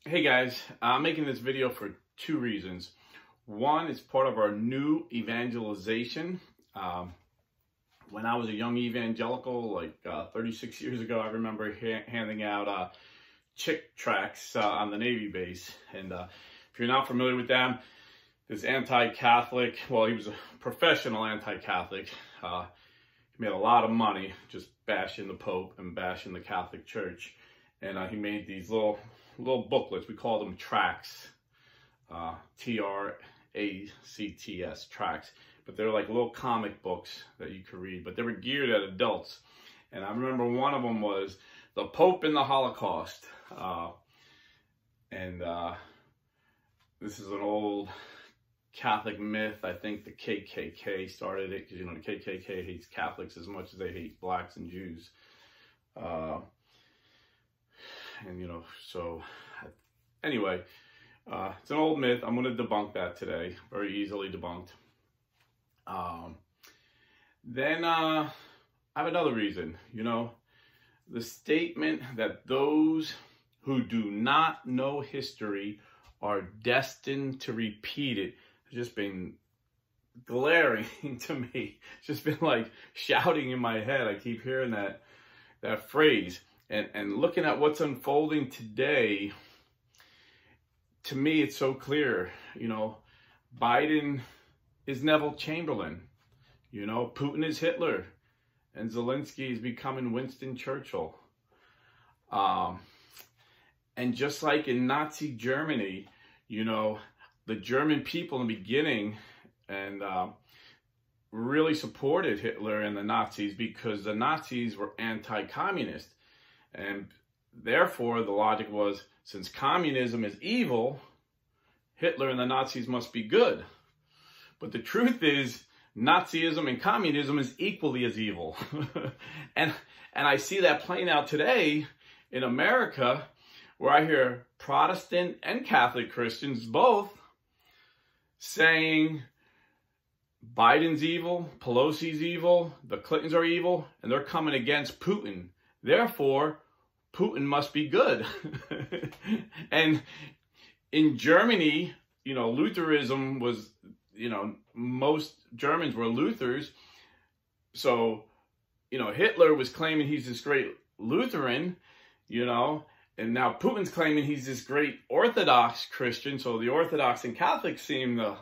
Hey guys, I'm making this video for two reasons. One, it's part of our new evangelization. When I was a young evangelical, like 36 years ago, I remember handing out chick tracts on the Navy base. And if you're not familiar with them, this anti-Catholic, well, he was a professional anti-Catholic. He made a lot of money just bashing the Pope and bashing the Catholic Church. And he made these little booklets. We call them tracts, T-R-A-C-T-S, tracts. But they're like little comic books that you could read, but they were geared at adults. And I remember one of them was The Pope and the Holocaust. This is an old Catholic myth. I think the KKK started it because, you know, the KKK hates Catholics as much as they hate blacks and Jews. And, you know, so anyway, it's an old myth. I'm going to debunk that today, very easily debunked. Then I have another reason, you know, the statement that those who do not know history are destined to repeat it has just been glaring to me. It's just been like shouting in my head. I keep hearing that phrase. And looking at what's unfolding today, to me, it's so clear. You know, Biden is Neville Chamberlain. You know, Putin is Hitler. And Zelensky is becoming Winston Churchill. And just like in Nazi Germany, you know, the German people in the beginning and really supported Hitler and the Nazis because the Nazis were anti-communist. And therefore, the logic was, since communism is evil, Hitler and the Nazis must be good. But the truth is, Nazism and communism is equally as evil. and I see that playing out today in America, where I hear Protestant and Catholic Christians both saying Biden's evil, Pelosi's evil, the Clintons are evil, and they're coming against Putin. Therefore, Putin must be good. And in Germany, you know, Lutheranism was, you know, most Germans were Luthers. So, you know, Hitler was claiming he's this great Lutheran, you know, and now Putin's claiming he's this great Orthodox Christian. So the Orthodox and Catholics seem to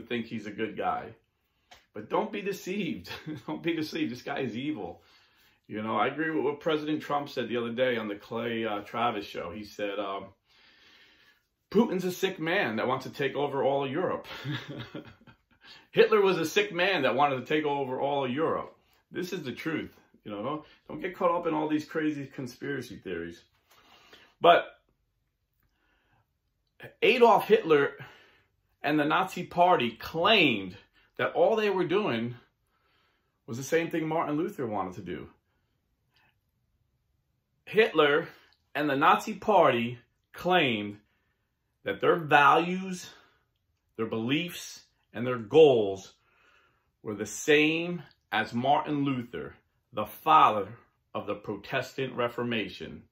think he's a good guy. But don't be deceived. Don't be deceived. This guy is evil. You know, I agree with what President Trump said the other day on the Clay Travis show. He said, Putin's a sick man that wants to take over all of Europe. Hitler was a sick man that wanted to take over all of Europe. This is the truth. You know, don't get caught up in all these crazy conspiracy theories. But Adolf Hitler and the Nazi Party claimed that all they were doing was the same thing Martin Luther wanted to do. Hitler and the Nazi Party claimed that their values, their beliefs, and their goals were the same as Martin Luther, the father of the Protestant Reformation,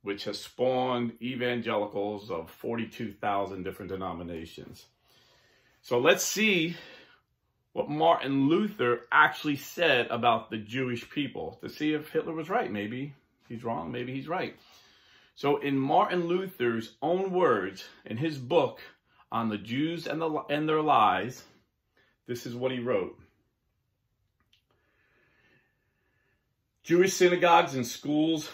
which has spawned evangelicals of 42,000 different denominations. So let's see what Martin Luther actually said about the Jewish people to see if Hitler was right. Maybe he's wrong, maybe he's right. So in Martin Luther's own words, in his book on the Jews and their lies, this is what he wrote. Jewish synagogues and schools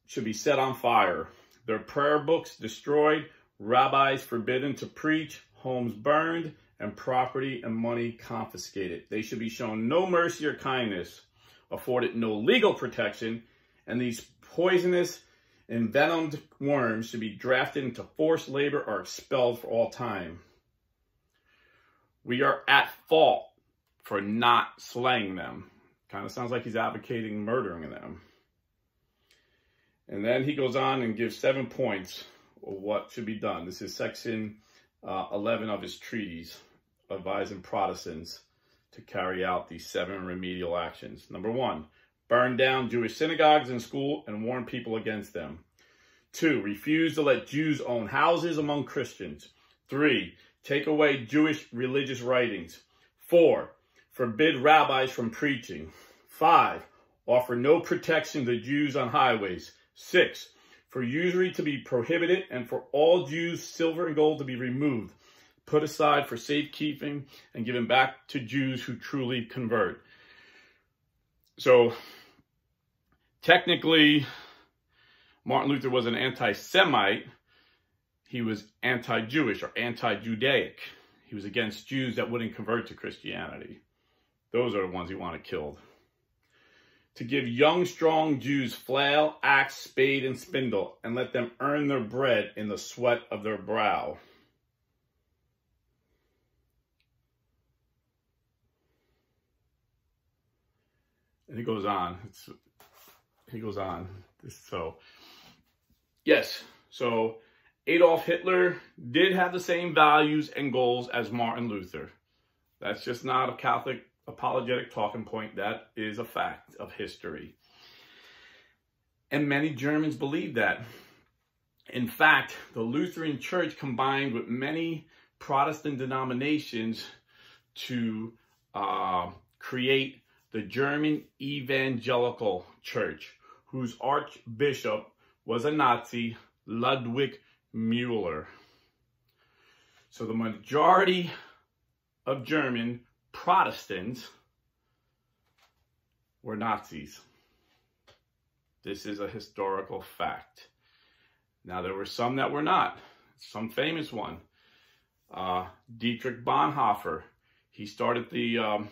should be set on fire, their prayer books destroyed, rabbis forbidden to preach, homes burned, and property and money confiscated. They should be shown no mercy or kindness, afforded no legal protection, and these poisonous, envenomed worms should be drafted into forced labor or expelled for all time. We are at fault for not slaying them. Kind of sounds like he's advocating murdering them. And then he goes on and gives 7 points of what should be done. This is section 11 of his treatise, advising Protestants to carry out these 7 remedial actions. Number 1, burn down Jewish synagogues and schools and warn people against them. 2, refuse to let Jews own houses among Christians. 3, take away Jewish religious writings. 4, forbid rabbis from preaching. 5, offer no protection to Jews on highways. 6, for usury to be prohibited and for all Jews silver and gold to be removed, put aside for safekeeping and given back to Jews who truly convert. So technically, Martin Luther was an anti-Semite. He was anti-Jewish or anti-Judaic. He was against Jews that wouldn't convert to Christianity. Those are the ones he wanted killed. To give young, strong Jews flail, axe, spade, and spindle, and let them earn their bread in the sweat of their brow. And he goes on. So, yes. So, Adolf Hitler did have the same values and goals as Martin Luther. That's just not a Catholic apologetic talking point. That is a fact of history. And many Germans believe that. In fact, the Lutheran Church combined with many Protestant denominations to create the German Evangelical Church, whose archbishop was a Nazi, Ludwig Müller. So the majority of German Protestants were Nazis. This is a historical fact. Now, there were some that were not. Some famous one. Dietrich Bonhoeffer. He started the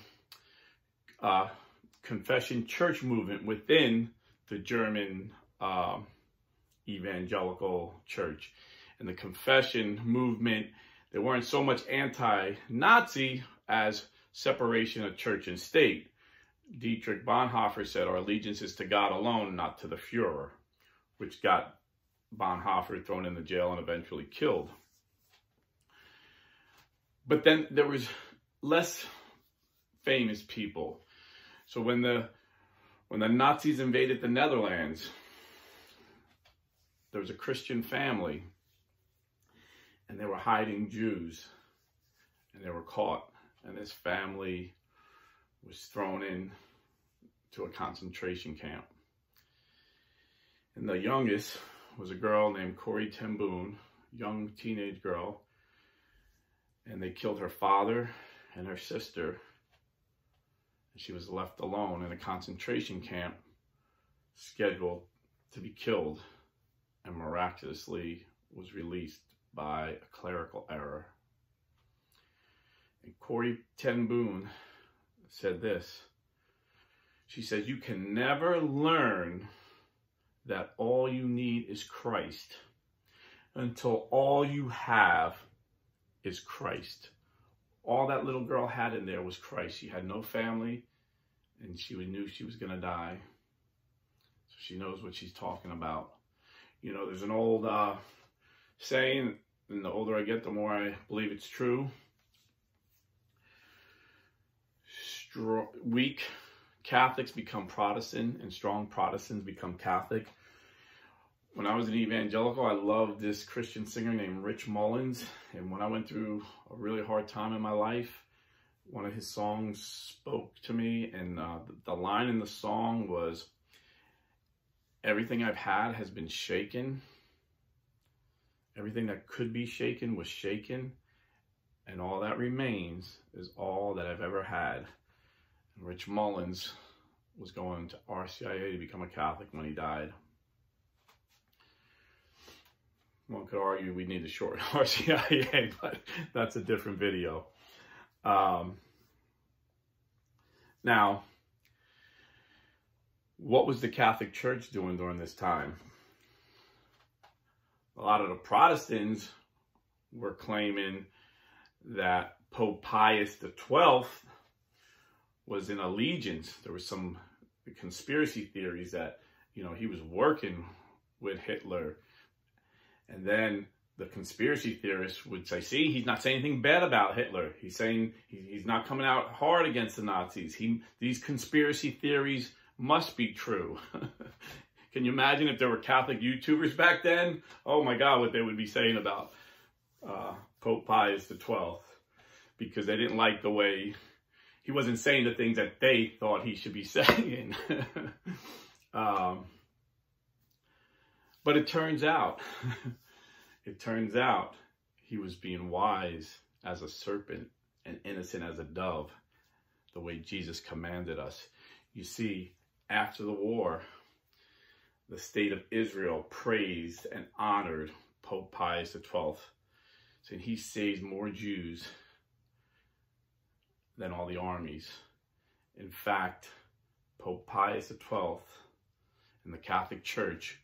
Confession Church movement within the German Evangelical Church. And the Confession movement, they weren't so much anti-Nazi as separation of church and state. Dietrich Bonhoeffer said, our allegiance is to God alone, not to the Fuhrer, which got Bonhoeffer thrown in the jail and eventually killed. But then there was less famous people. So when the Nazis invaded the Netherlands, there was a Christian family, and they were hiding Jews, and they were caught. And this family was thrown in to a concentration camp. And the youngest was a girl named Corrie ten Boom, young teenage girl. And they killed her father and her sister. And she was left alone in a concentration camp, scheduled to be killed, and miraculously was released by a clerical error. And Corrie ten Boom said this. She said, you can never learn that all you need is Christ until all you have is Christ. All that little girl had in there was Christ. She had no family, and she knew she was going to die. So she knows what she's talking about. You know, there's an old saying, and the older I get, the more I believe it's true. Weak Catholics become Protestant, and strong Protestants become Catholic. When I was an evangelical, I loved this Christian singer named Rich Mullins. And when I went through a really hard time in my life, one of his songs spoke to me. And the line in the song was, everything I've had has been shaken. Everything that could be shaken was shaken. And all that remains is all that I've ever had. And Rich Mullins was going to RCIA to become a Catholic when he died. One could argue we need a short RCIA, but that's a different video. Now, what was the Catholic Church doing during this time? A lot of the Protestants were claiming that Pope Pius XII was in allegiance. There was some conspiracy theories that, you know, he was working with Hitler. And then the conspiracy theorists would say, see, he's not saying anything bad about Hitler. He's saying he's not coming out hard against the Nazis. These conspiracy theories must be true. Can you imagine if there were Catholic YouTubers back then? Oh my God, what they would be saying about Pope Pius XII, because they didn't like the way he wasn't saying the things that they thought he should be saying. But it turns out, he was being wise as a serpent and innocent as a dove, the way Jesus commanded us. You see, after the war, the state of Israel praised and honored Pope Pius XII, saying he saved more Jews than all the armies. In fact, Pope Pius XII and the Catholic Church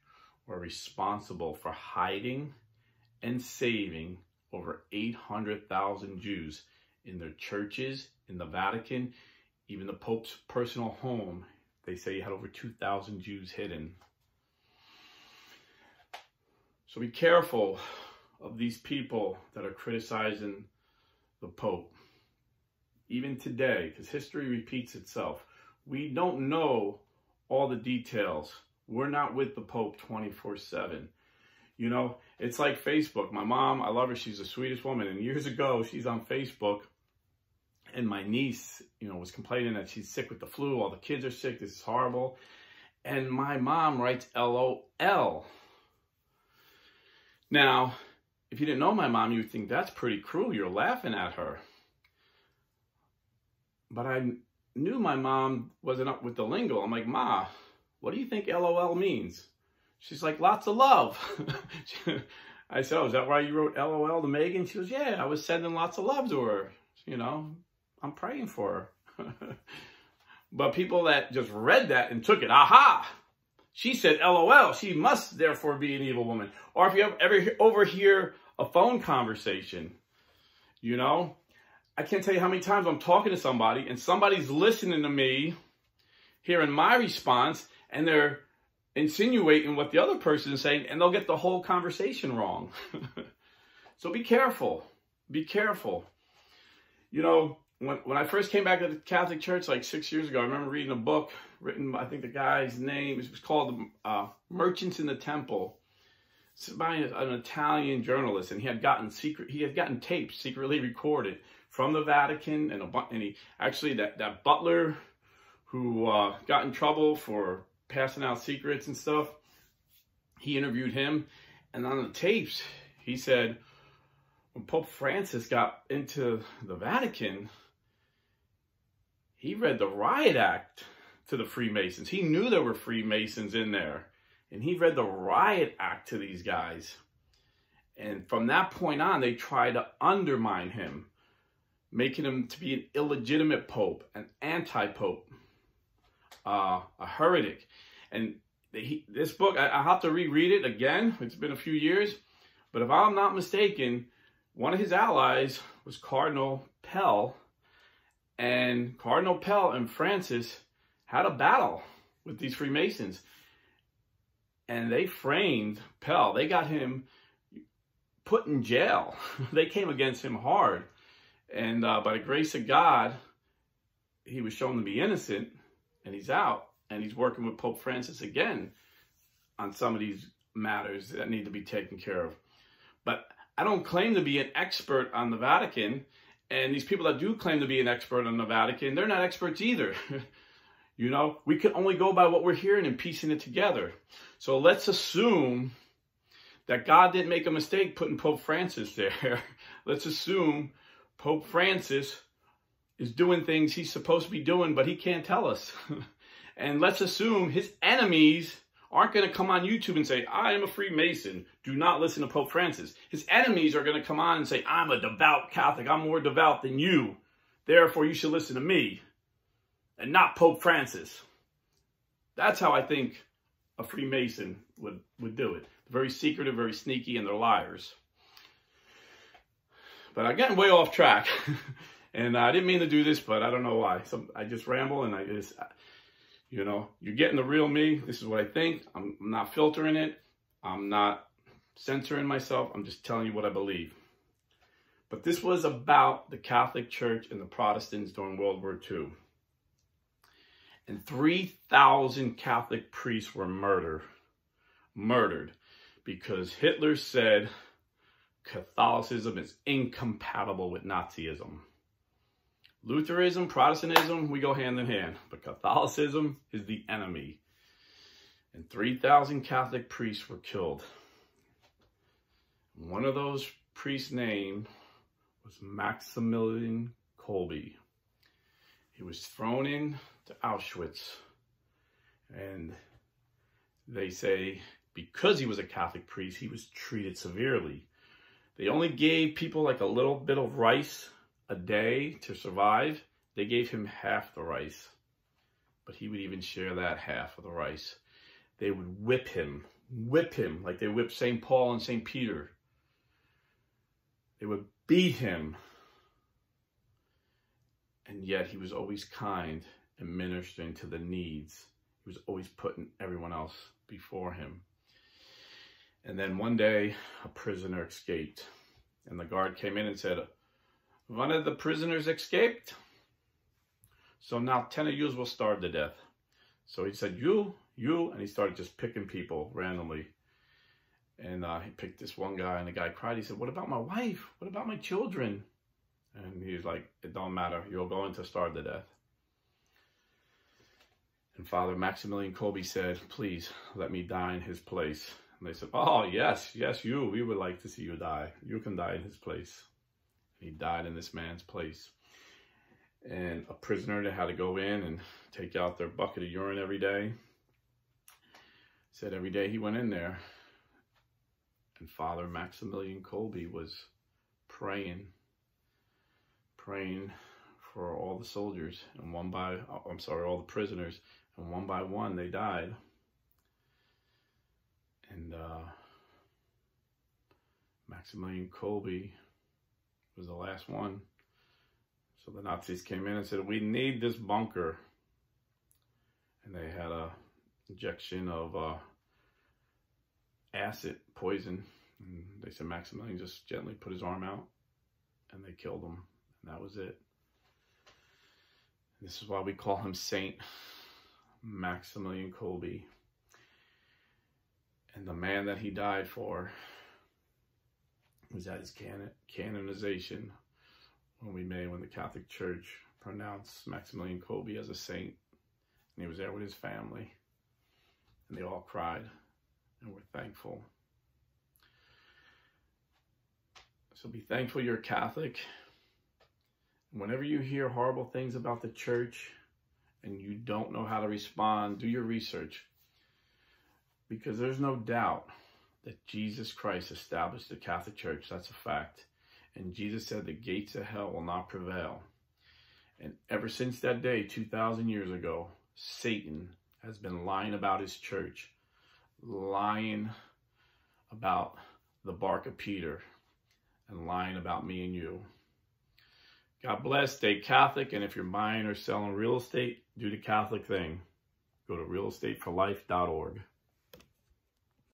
were responsible for hiding and saving over 800,000 Jews in their churches, in the Vatican, even the Pope's personal home. They say he had over 2,000 Jews hidden. So be careful of these people that are criticizing the Pope. Even today, because history repeats itself. We don't know all the details. We're not with the Pope 24/7. You know, it's like Facebook. My mom, I love her. She's the sweetest woman. And years ago, she's on Facebook. And my niece, you know, was complaining that she's sick with the flu. All the kids are sick. This is horrible. And my mom writes LOL. Now, if you didn't know my mom, you would think that's pretty cruel. You're laughing at her. But I knew my mom wasn't up with the lingo. I'm like, Ma, what do you think LOL means? She's like, lots of love. I said, oh, is that why you wrote LOL to Megan? She goes, yeah, I was sending lots of love to her. You know, I'm praying for her. But people that just read that and took it, aha, she said LOL, she must therefore be an evil woman. Or if you ever overhear a phone conversation, you know, I can't tell you how many times I'm talking to somebody and somebody's listening to me, hearing my response, and they're insinuating what the other person is saying, and they'll get the whole conversation wrong. So be careful. Be careful. You know, when I first came back to the Catholic Church like 6 years ago, I remember reading a book written, I think the guy's name, it was called Merchants in the Temple. It's by an Italian journalist, and he had gotten tapes secretly recorded from the Vatican, and he actually, that butler who got in trouble for passing out secrets and stuff, he interviewed him, and on the tapes, he said, when Pope Francis got into the Vatican, he read the Riot Act to the Freemasons. He knew there were Freemasons in there, and he read the Riot Act to these guys. And from that point on, they tried to undermine him, making him to be an illegitimate pope, an anti-pope, a heretic. And this book, I'll have to reread it again. It's been a few years. But if I'm not mistaken, one of his allies was Cardinal Pell. And Cardinal Pell and Francis had a battle with these Freemasons. And they framed Pell. They got him put in jail. They came against him hard. And by the grace of God, he was shown to be innocent, and he's out. And he's working with Pope Francis again on some of these matters that need to be taken care of. But I don't claim to be an expert on the Vatican. And these people that do claim to be an expert on the Vatican, they're not experts either. You know, we can only go by what we're hearing and piecing it together. So let's assume that God didn't make a mistake putting Pope Francis there. Let's assume Pope Francis is doing things he's supposed to be doing, but he can't tell us. And let's assume his enemies aren't going to come on YouTube and say, I am a Freemason. Do not listen to Pope Francis. His enemies are going to come on and say, I'm a devout Catholic. I'm more devout than you. Therefore, you should listen to me and not Pope Francis. That's how I think a Freemason would do it. They're very secretive, very sneaky, and they're liars. But I'm getting way off track. And I didn't mean to do this, but I don't know why. I just ramble, and I just, you know, you're getting the real me. This is what I think. I'm not filtering it. I'm not censoring myself. I'm just telling you what I believe. But this was about the Catholic Church and the Protestants during World War II. And 3,000 Catholic priests were murdered murdered because Hitler said Catholicism is incompatible with Nazism. Lutheranism, Protestantism, we go hand in hand, but Catholicism is the enemy. And 3,000 Catholic priests were killed. One of those priests' name was Maximilian Kolbe. He was thrown into Auschwitz, and they say because he was a Catholic priest, he was treated severely. They only gave people like a little bit of rice a day to survive. They gave him half the rice, but he would even share that half of the rice. They would whip him like they whipped St. Paul and St. Peter. They would beat him. And yet he was always kind and ministering to the needs. He was always putting everyone else before him. And then one day, a prisoner escaped. And the guard came in and said, one of the prisoners escaped. So now 10 of you will starve to death. So he said, you, and he started just picking people randomly. And he picked this one guy, and the guy cried. He said, what about my wife? What about my children? And he was like, it don't matter. You're going to starve to death. And Father Maximilian Kolbe said, please let me die in his place. And they said, oh, yes, you. We would like to see you die. You can die in his place. And he died in this man's place. And a prisoner that had to go in and take out their bucket of urine every day. Said every day he went in there. And Father Maximilian Kolbe was praying for all the soldiers, and all the prisoners, and one by one they died. And Maximilian Kolbe was the last one. So the Nazis came in and said, we need this bunker. And they had a injection of acid poison. And they said Maximilian just gently put his arm out, and they killed him. And that was it. This is why we call him Saint Maximilian Kolbe. And the man that he died for was at his canonization when the Catholic Church pronounced Maximilian Kolbe as a saint. And he was there with his family. And they all cried and were thankful. So be thankful you're Catholic. Whenever you hear horrible things about the church and you don't know how to respond, do your research. Because there's no doubt that Jesus Christ established the Catholic Church. That's a fact. And Jesus said the gates of hell will not prevail. And ever since that day, 2,000 years ago, Satan has been lying about his church, lying about the bark of Peter, and lying about me and you. God bless. Stay Catholic. And if you're buying or selling real estate, do the Catholic thing. Go to realestateforlife.org.